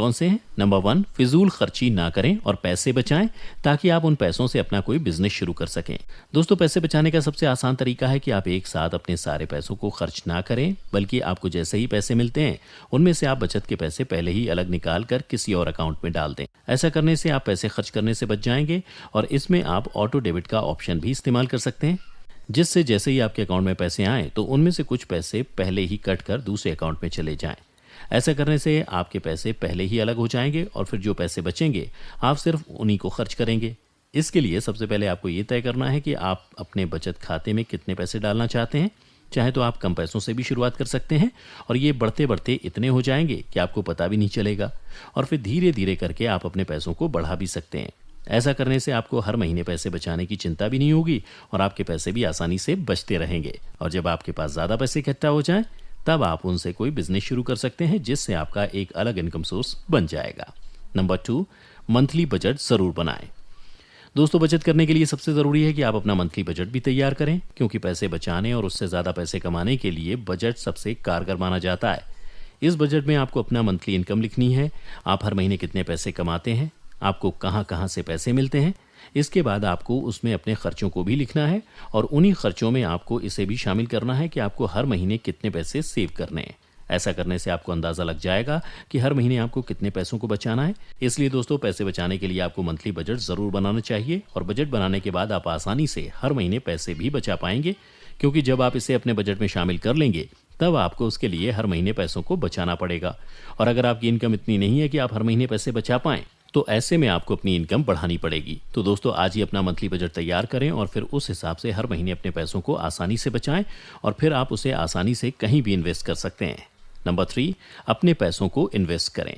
कौन से हैं? नंबर 1, फिजूल खर्ची ना करें और पैसे बचाएं ताकि आप उन पैसों से अपना कोई बिजनेस शुरू कर सकें। दोस्तों, पैसे बचाने का सबसे आसान तरीका है कि आप एक साथ अपने सारे पैसों को खर्च ना करें, बल्कि आपको जैसे ही पैसे मिलते हैं उनमें से आप बचत के पैसे पहले ही अलग निकाल कर किसी और अकाउंट में डाल दें। ऐसा करने से आप पैसे खर्च करने से बच जाएंगे और इसमें आप ऑटो डेबिट का ऑप्शन भी इस्तेमाल कर सकते हैं, जिससे जैसे ही आपके अकाउंट में पैसे आएँ तो उनमें से कुछ पैसे पहले ही कट कर दूसरे अकाउंट में चले जाएं। ऐसा करने से आपके पैसे पहले ही अलग हो जाएंगे और फिर जो पैसे बचेंगे आप सिर्फ उन्हीं को खर्च करेंगे। इसके लिए सबसे पहले आपको ये तय करना है कि आप अपने बचत खाते में कितने पैसे डालना चाहते हैं। चाहे तो आप कम पैसों से भी शुरुआत कर सकते हैं और ये बढ़ते बढ़ते इतने हो जाएंगे कि आपको पता भी नहीं चलेगा, और फिर धीरे धीरे करके आप अपने पैसों को बढ़ा भी सकते हैं। ऐसा करने से आपको हर महीने पैसे बचाने की चिंता भी नहीं होगी और आपके पैसे भी आसानी से बचते रहेंगे। और जब आपके पास ज़्यादा पैसे इकट्ठा हो जाएं, तब आप उनसे कोई बिजनेस शुरू कर सकते हैं, जिससे आपका एक अलग इनकम सोर्स बन जाएगा। नंबर 2, मंथली बजट ज़रूर बनाएं। दोस्तों, बचत करने के लिए सबसे ज़रूरी है कि आप अपना मंथली बजट भी तैयार करें, क्योंकि पैसे बचाने और उससे ज़्यादा पैसे कमाने के लिए बजट सबसे कारगर माना जाता है। इस बजट में आपको अपना मंथली इनकम लिखनी है, आप हर महीने कितने पैसे कमाते हैं, आपको कहाँ कहाँ से पैसे मिलते हैं। इसके बाद आपको उसमें अपने खर्चों को भी लिखना है और उन्हीं खर्चों में आपको इसे भी शामिल करना है कि आपको हर महीने कितने पैसे सेव करने हैं। ऐसा करने से आपको अंदाज़ा लग जाएगा कि हर महीने आपको कितने पैसों को बचाना है। इसलिए दोस्तों, पैसे बचाने के लिए आपको मंथली बजट ज़रूर बनाना चाहिए और बजट बनाने के बाद आप आसानी से हर महीने पैसे भी बचा पाएंगे, क्योंकि जब आप इसे अपने बजट में शामिल कर लेंगे तब आपको उसके लिए हर महीने पैसों को बचाना पड़ेगा। और अगर आपकी इनकम इतनी नहीं है कि आप हर महीने पैसे बचा पाएँ, तो ऐसे में आपको अपनी इनकम बढ़ानी पड़ेगी। तो दोस्तों, आज ही अपना मंथली बजट तैयार करें और फिर उस हिसाब से हर महीने अपने पैसों को आसानी से बचाएं और फिर आप उसे आसानी से कहीं भी इन्वेस्ट कर सकते हैं। नंबर 3, अपने पैसों को इन्वेस्ट करें।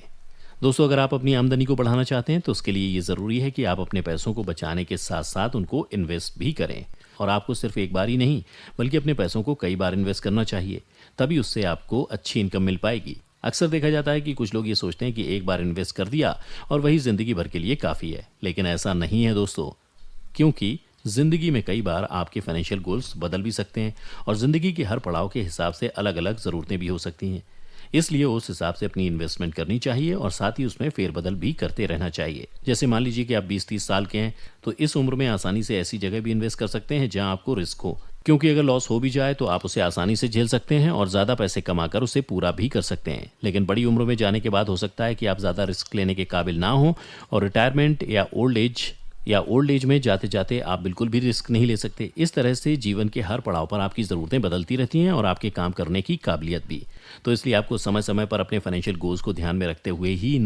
दोस्तों, अगर आप अपनी आमदनी को बढ़ाना चाहते हैं तो उसके लिए ये ज़रूरी है कि आप अपने पैसों को बचाने के साथ साथ उनको इन्वेस्ट भी करें। और आपको सिर्फ एक बार ही नहीं, बल्कि अपने पैसों को कई बार इन्वेस्ट करना चाहिए, तभी उससे आपको अच्छी इनकम मिल पाएगी। अक्सर देखा जाता है कि कुछ लोग ये सोचते हैं कि एक बार इन्वेस्ट कर दिया और वही ज़िंदगी भर के लिए काफ़ी है, लेकिन ऐसा नहीं है दोस्तों, क्योंकि ज़िंदगी में कई बार आपके फाइनेंशियल गोल्स बदल भी सकते हैं और ज़िंदगी के हर पड़ाव के हिसाब से अलग अलग ज़रूरतें भी हो सकती हैं। इसलिए उस हिसाब से अपनी इन्वेस्टमेंट करनी चाहिए और साथ ही उसमें फेरबदल भी करते रहना चाहिए। जैसे मान लीजिए कि आप 20-30 साल के हैं, तो इस उम्र में आसानी से ऐसी जगह भी इन्वेस्ट कर सकते हैं जहां आपको रिस्क हो, क्योंकि अगर लॉस हो भी जाए तो आप उसे आसानी से झेल सकते हैं और ज़्यादा पैसे कमाकर उसे पूरा भी कर सकते हैं। लेकिन बड़ी उम्र में जाने के बाद हो सकता है कि आप ज़्यादा रिस्क लेने के काबिल ना हो और रिटायरमेंट या ओल्ड एज में जाते जाते आप बिल्कुल भी रिस्क नहीं ले सकते। इस तरह से जीवन के हर पड़ाव पर आपकी ज़रूरतें बदलती रहती हैं और आपके काम करने की काबिलियत भी। तो इसलिए आपको समय समय पर अपने फाइनेंशियल गोल्स को ध्यान में रखते हुए ही